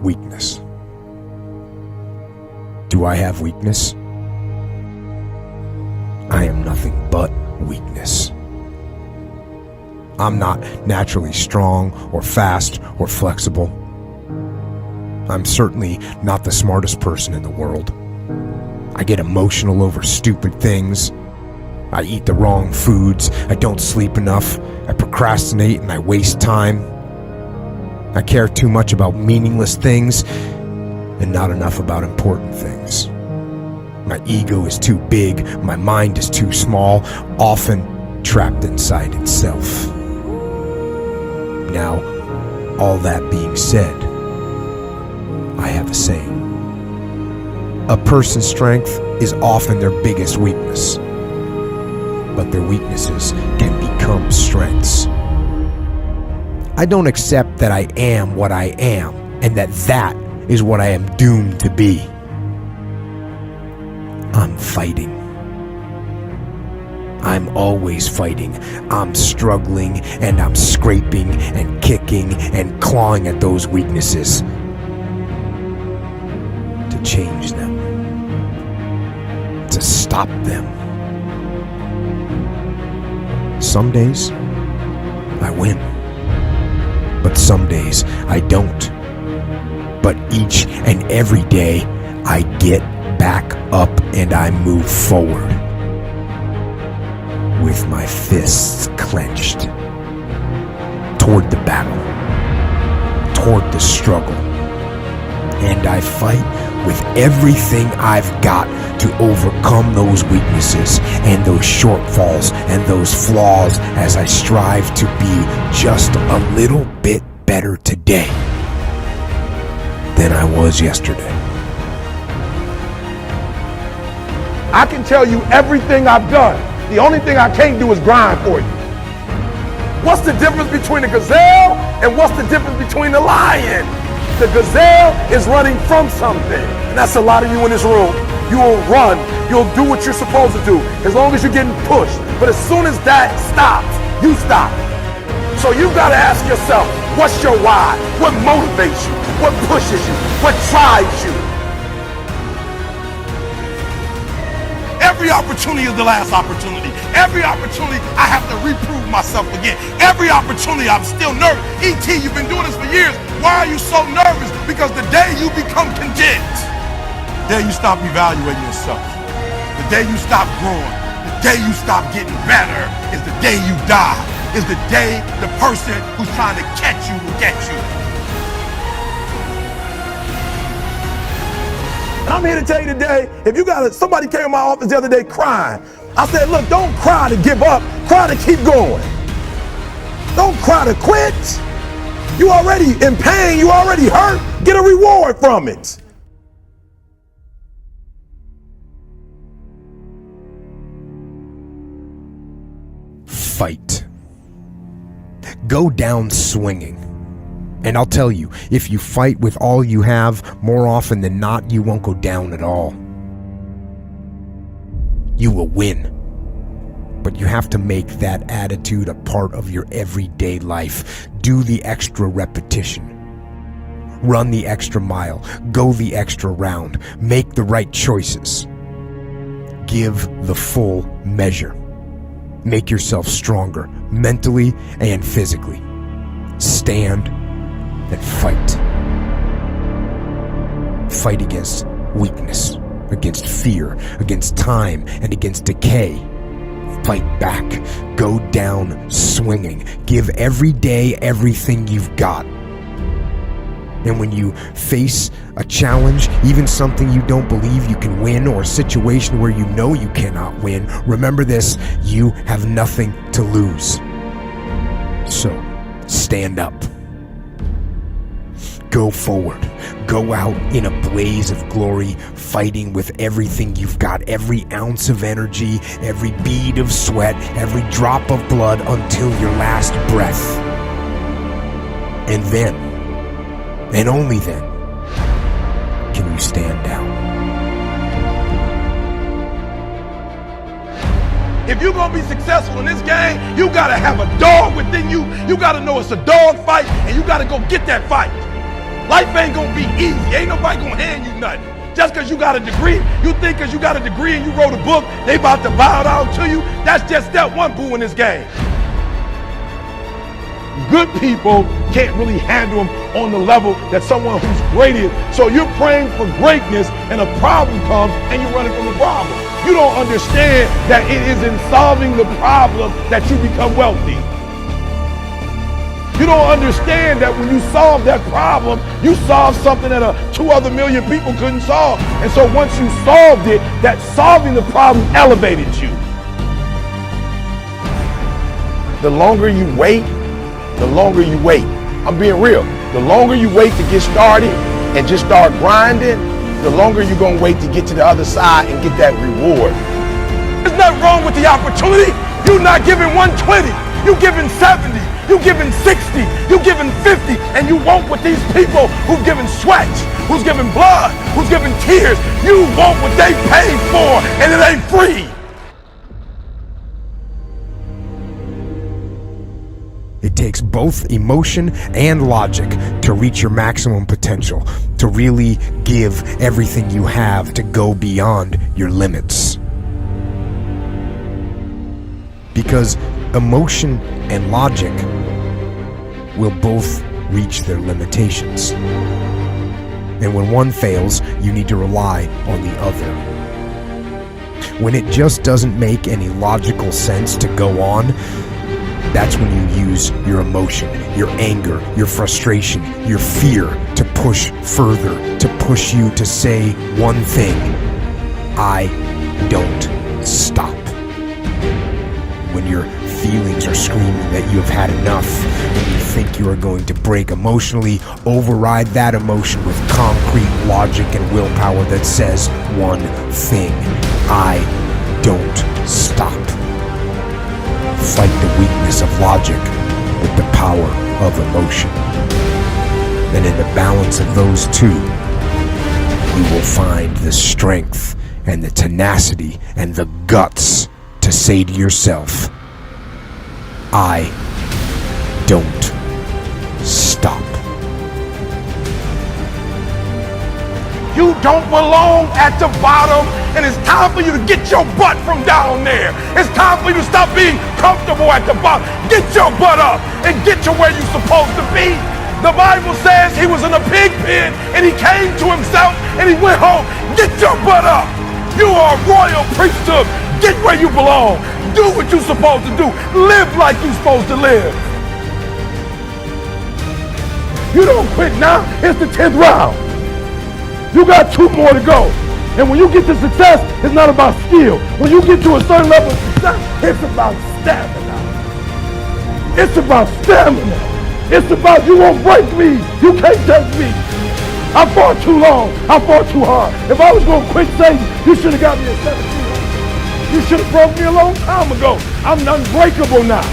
weakness. Do I have weakness? I am nothing but weakness. I'm not naturally strong or fast or flexible. I'm certainly not the smartest person in the world. I get emotional over stupid things. I eat the wrong foods. I don't sleep enough. I procrastinate and I waste time. I care too much about meaningless things and not enough about important things. My ego is too big. My mind is too small, often trapped inside itself. Now, all that being said, I have a saying. A person's strength is often their biggest weakness, but their weaknesses can become strengths. I don't accept that I am what I am and that is what I am doomed to be. I'm fighting. I'm always fighting. I'm struggling and I'm scraping and kicking and clawing at those weaknesses to change them, to stop them. Some days I win, but some days I don't. But each and every day I get back up and I move forward with my fists clenched toward the battle, toward the struggle. And I fight with everything I've got to overcome those weaknesses and those shortfalls and those flaws as I strive to be just a little bit better today than I was yesterday. I can tell you everything I've done. The only thing I can't do is grind for you. What's the difference between a gazelle and what's the difference between a lion? The gazelle is running from something. And that's a lot of you in this room. You will run. You'll do what you're supposed to do as long as you're getting pushed. But as soon as that stops, you stop. So you've got to ask yourself, what's your why? What motivates you? What pushes you? What drives you? Every opportunity is the last opportunity. Every opportunity I have to reprove myself again. Every opportunity I'm still nervous. E.T., you've been doing this for years. Why are you so nervous? Because the day you become content, the day you stop evaluating yourself, the day you stop growing, the day you stop getting better is the day you die. Is the day the person who's trying to catch you will get you. And I'm here to tell you today, if you got somebody came in my office the other day crying. I said, look, don't cry to give up, cry to keep going. Don't cry to quit. You already in pain, you already hurt, get a reward from it. Fight. Go down swinging. And I'll tell you, if you fight with all you have, more often than not, you won't go down at all. You will win. But you have to make that attitude a part of your everyday life. Do the extra repetition. Run the extra mile. Go the extra round. Make the right choices. Give the full measure. Make yourself stronger, mentally and physically. Stand and fight. Fight against weakness, against fear, against time, and against decay. Fight back. Go down swinging. Give every day everything you've got. And when you face a challenge, even something you don't believe you can win, or a situation where you know you cannot win, remember this: you have nothing to lose. So, stand up. Go forward. Go out in a blaze of glory, fighting with everything you've got, every ounce of energy, every bead of sweat, every drop of blood, until your last breath. And then, and only then, can you stand down. If you're gonna be successful in this game, you gotta have a dog within you. You gotta know it's a dog fight, and you gotta go get that fight. Life ain't gonna be be easy. Ain't nobody gonna hand you nothing. Just because you got a degree, you think because you got a degree and you wrote a book, they about to bow down to you. That's just step one, boo, in this game. Good people can't really handle them on the level that someone who's great is. So you're praying for greatness and a problem comes and you're running from the problem. You don't understand that it is in solving the problem that you become wealthy. You don't understand that when you solve that problem, you solve something that 2 other million people couldn't solve. And so once you solved it, that solving the problem elevated you. The longer you wait, I'm being real. The longer you wait to get started and just start grinding, the longer you're gonna wait to get to the other side and get that reward. There's nothing wrong with the opportunity. You're not giving 120, you're giving 70. You giving 60, you giving 50, and you want what these people who've given sweat, who's given blood, who's given tears, you want what they paid for, and it ain't free. It takes both emotion and logic to reach your maximum potential, to really give everything you have, to go beyond your limits. Because emotion and logic will both reach their limitations. And when one fails, you need to rely on the other. When it just doesn't make any logical sense to go on, that's when you use your emotion, your anger, your frustration, your fear to push further, to push you to say one thing: I don't stop. When your feelings are screaming that you have had enough, when you think you are going to break emotionally, override that emotion with concrete logic and willpower that says one thing: I don't stop. Fight the weakness of logic with the power of emotion. And in the balance of those two, you will find the strength and the tenacity and the guts to say to yourself, I don't stop. You don't belong at the bottom, and it's time for you to get your butt from down there. It's time for you to stop being comfortable at the bottom. Get your butt up and get to where you're supposed to be. The Bible says he was in a pig pen and he came to himself and he went home. Get your butt up. You are a royal priesthood. Get where you belong. Do what you're supposed to do. Live like you're supposed to live. You don't quit now. It's the 10th round. You got 2 more to go. And when you get to success, it's not about skill. When you get to a certain level of success, it's about stamina. It's about stamina. It's about you won't break me. You can't touch me. I fought too long. I fought too hard. If I was going to quit Satan, you should have got me at 17. You should have broke me a long time ago. I'm unbreakable now.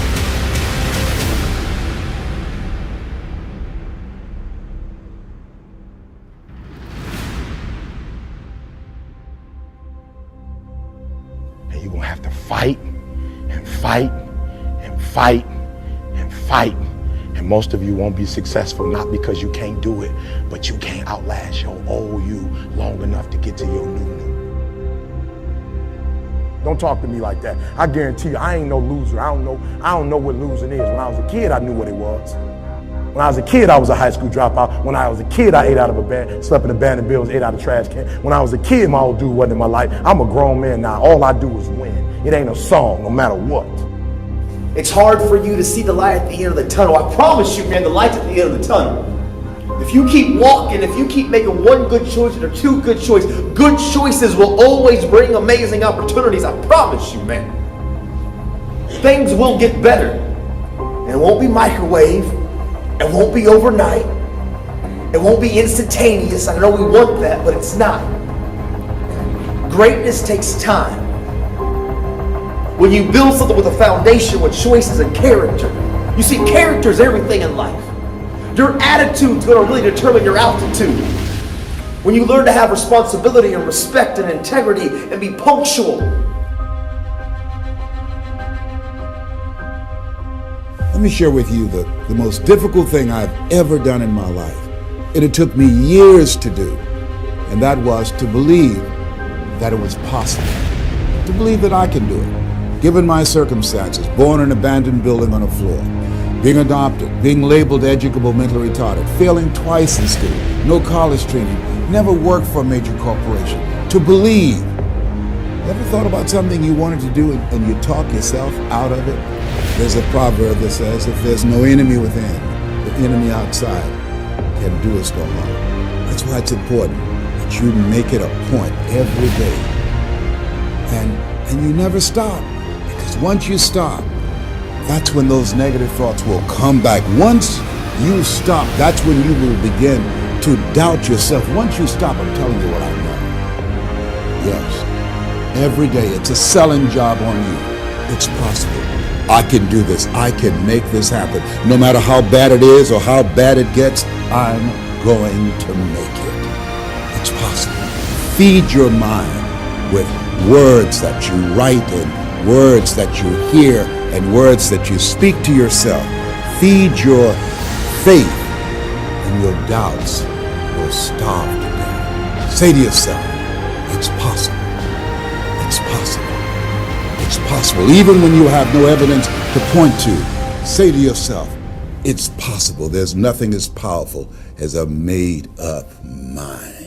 And you're going to have to fight and fight and fight and fight. And most of you won't be successful, not because you can't do it, but you can't outlast your old you long enough to get to your new. Don't talk to me like that. I guarantee you, I ain't no loser. I don't know what losing is. When I was a kid, I knew what it was. When I was a kid, I was a high school dropout. When I was a kid, I ate out of a bed, slept in abandoned buildings, ate out of trash can. When I was a kid, my old dude wasn't in my life. I'm a grown man now. All I do is win. It ain't a song, no matter what. It's hard for you to see the light at the end of the tunnel. I promise you, man, the light's at the end of the tunnel. If you keep walking, if you keep making one good choice or 2 good choices will always bring amazing opportunities. I promise you, man. Things will get better. And it won't be microwave. It won't be overnight. It won't be instantaneous. I know we want that, but it's not. Greatness takes time. When you build something with a foundation, with choices and character. You see, character is everything in life. Your attitude's going to really determine your altitude. When you learn to have responsibility and respect and integrity and be punctual. Let me share with you the most difficult thing I've ever done in my life And it took me years to do. And that was to believe that it was possible. To believe that I can do it. Given my circumstances, born in an abandoned building on a floor, being adopted, being labeled educable mentally retarded, failing twice in school, no college training, never worked for a major corporation. To believe. You ever thought about something you wanted to do and you talk yourself out of it? There's a proverb that says, if there's no enemy within, the enemy outside can do us no harm. That's why it's important that you make it a point every day. And you never stop. Because once you stop, that's when those negative thoughts will come back. Once you stop, that's when you will begin to doubt yourself. Once you stop, I'm telling you what I know. Yes, every day it's a selling job on you. It's possible. I can do this. I can make this happen. No matter how bad it is or how bad it gets, I'm going to make it. It's possible. Feed your mind with words that you write and words that you hear and words that you speak to yourself. Feed your faith and your doubts will starve to death. Say to yourself, it's possible. It's possible. It's possible. Even when you have no evidence to point to, say to yourself, it's possible. There's nothing as powerful as a made-up mind.